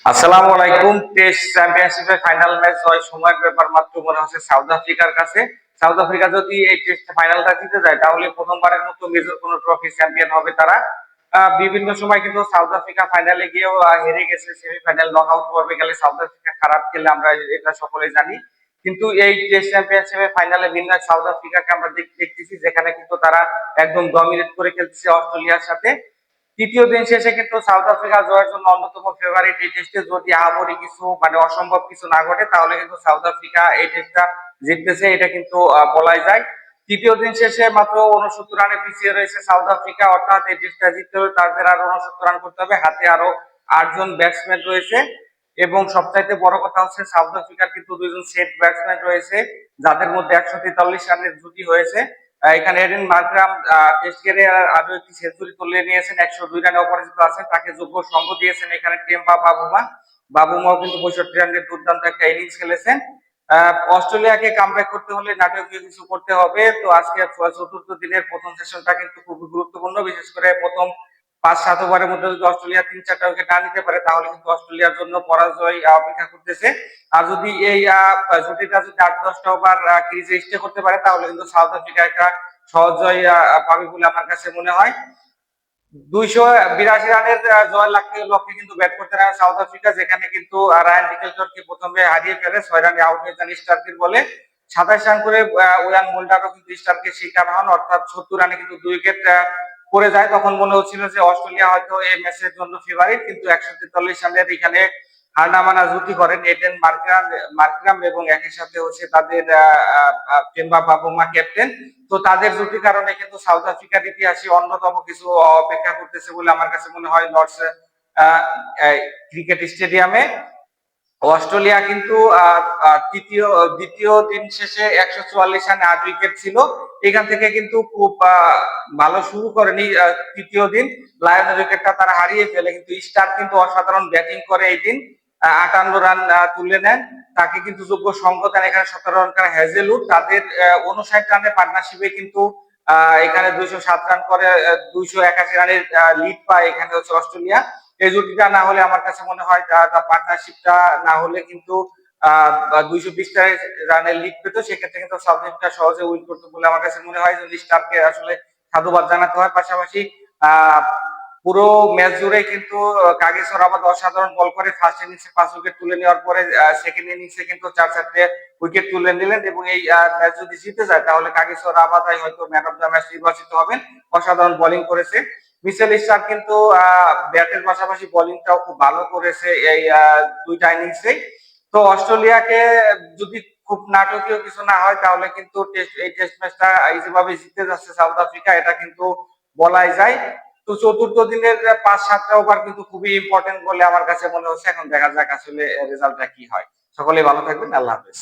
আসসালামু আলাইকুম। টেস্ট চ্যাম্পিয়নশিপের ফাইনাল ম্যাচ হয় সময়ের ব্যাপার মাত্র মনে হচ্ছে সাউথ আফ্রিকার কাছে। সাউথ আফ্রিকা যদি এই টেস্ট ফাইনালটা জিতে যায় তাহলে প্রথমবারের মতো মেজর কোনো ট্রফি চ্যাম্পিয়ন হবে তারা। বিভিন্ন সময় কিন্তু সাউথ আফ্রিকা ফাইনালে গিয়েও হেরে গেছে, সেমিফাইনাল নকআউট পর্বে গেলে সাউথ আফ্রিকা খারাপ খেলে আমরা এটা সকলেই জানি। কিন্তু এই টেস্ট চ্যাম্পিয়নশিপের ফাইনালে ভিন্ন এক সাউথ আফ্রিকাকে আমরা দেখতেছি, যেখানে কিন্তু তারা একদম ডমিনেট করে খেলছে অস্ট্রেলিয়ার সাথে। তৃতীয় দিন শেষে কিন্তু সাউথ আফ্রিকা জয়ের জন্য অন্যতম ফেভারিট। এই টেস্টে যদি আহামরি কিছু অসম্ভব কিছু না ঘটে তাহলে কিন্তু সাউথ আফ্রিকা এই টেস্টটা জিততেছে, এটা কিন্তু বলাই যায়। তৃতীয় দিন শেষে মাত্র 69 রানে পিছিয়ে রয়েছে সাউথ আফ্রিকা, অর্থাৎ এই টেস্টটা জিততে হলে তাদের আরো 69 রান করতে হবে। হাতে আরো 8 জন ব্যাটসম্যান রয়েছে এবং সবচাইতে বড় কথা হচ্ছে সাউথ আফ্রিকার কিন্তু 2 জন সেট ব্যাটসম্যান রয়েছে, যাদের মধ্যে 143 রানের জুটি হয়েছে। এখানে এডেন মার্করাম টেস্ট ক্যারিয়ার আরো একটি সেঞ্চুরি তুলে নিয়েছেন, 102 রানে অপরাজিত আছেন। তাকে যোগ্য সঙ্গ দিয়েছেন এখানে টেম্পা বাবুমা। বাবুমাও কিন্তু 65 রানের দুর্দান্ত একটা ইনিংস খেলেছেন। অস্ট্রেলিয়াকে কামব্যাক করতে হলে নাটকীয় কিছু করতে হবে। তো আজকে চতুর্থ দিনের প্রথম সেশনটা কিন্তু খুবই গুরুত্বপূর্ণ, বিশেষ করে প্রথম 5-7 ওভারের মধ্যে যদি অস্ট্রেলিয়া 3-4টা উইকেট না নিতে পারে তাহলে কিন্তু অস্ট্রেলিয়ার জন্য পরাজয় অপেক্ষা করতেছে। আর যদি এই জুটিটা যদি 8-10টা ওভার ক্রিজে স্টে করতে পারে তাহলে কিন্তু সাউথ আফ্রিকা একটা সহজ জয় পাবে বলে আমার কাছে মনে হয়। 282 রানের জয় লক্ষ্যে কিন্তু ব্যাট করতে নামে সাউথ আফ্রিকা, যেখানে কিন্তু রায়ান ডিকেলটনকে প্রথমে হারিয়ে ফেলে 6 রানে আউট হয়ে যান স্টার্কের বলে। 27 রান করে ওয়ান মোল্ডারও কিন্তু স্টার্কের শিকার হন, অর্থাৎ 70 রানে কিন্তু 2 উইকেট পড়ে যায়। তখন মনে হচ্ছিল যে অস্ট্রেলিয়া হয়তো এই ম্যাচের জন্য ফেভারিট, কিন্তু 143 রানের এখানে হারনামানা জুটি করেন এডেন মার্করাম এবং একই সাথে হচ্ছে তাদের টেম্বা বাবুমা ক্যাপ্টেন। তো তাদের জুটির কারণে কিন্তু সাউথ আফ্রিকার ইতিহাসে অন্যতম কিছু অপেক্ষা করতেছে বলে আমার কাছে মনে হয় লর্ডস ক্রিকেট স্টেডিয়ামে। অস্ট্রেলিয়া কিন্তু দ্বিতীয় দিন শেষে 144 রানে 8 উইকেট ছিল। এখান থেকে কিন্তু খুব ভালো শুরু করেনি। তৃতীয় দিন লায়নের উইকেটটা তারা হারিয়ে ফেলে, কিন্তু স্টার কিন্তু অসাধারণ ব্যাটিং করে এই দিন। 58 রান তুলে নেন। তাকে কিন্তু যোগ্য সঙ্গ দেন এখানে 17 রান করা হ্যাজেলউড। তাদের 59 রানের পার্টনারশিপে কিন্তু এখানে 207 রান করে 281 রানের লিড পায় এখানে হচ্ছে অস্ট্রেলিয়া। এই জুটিটা না হলে আমার কাছে মনে হয় পার্টনারশিপটা না হলে কিন্তু 220 রানের লিড পেতো, সেক্ষেত্রে কিন্তু সাউথ আফ্রিকা সহজে উইন করতো বলে আমার কাছে মনে হয়। স্টারকে আসলে সাধুবাদ জানাতে হয়। পাশাপাশি আহ পুরো ম্যাচ জুড়ে কিন্তু কাগিসো রাবাত অসাধারণ বল করে ফার্স্ট ইনিংসে 5 উইকেট তুলে নেওয়ার পরে সেকেন্ড ইনিংসে কিন্তু 4-4টে উইকেট তুলে নিলেন এবং এই ম্যাচ যদি জিতে যায় তাহলে কাগিসো রাবাতাই হয়তো ম্যান অফ দ্য ম্যাচ নির্বাচিত হবেন। অসাধারণ বোলিং করেছে মিচেল স্টার, কিন্তু ব্যাটের পাশাপাশি বোলিংটাও খুব ভালো করেছে এই দুইটা ইনিংসে। তো অস্ট্রেলিয়াকে যদি খুব নাটকীয় কিছু না হয় তাহলে কিন্তু এই টেস্ট ম্যাচটা যেভাবে জিতে যাচ্ছে সাউথ আফ্রিকা, এটা কিন্তু বলাই যায়। তো চতুর্থ দিনের 5-7টা ওভার কিন্তু খুবই ইম্পর্টেন্ট বলে আমার কাছে মনে হচ্ছে। এখন দেখা যাক আসলে রেজাল্টটা কি হয়। সকলেই ভালো থাকবেন। আল্লাহ হাফেজ।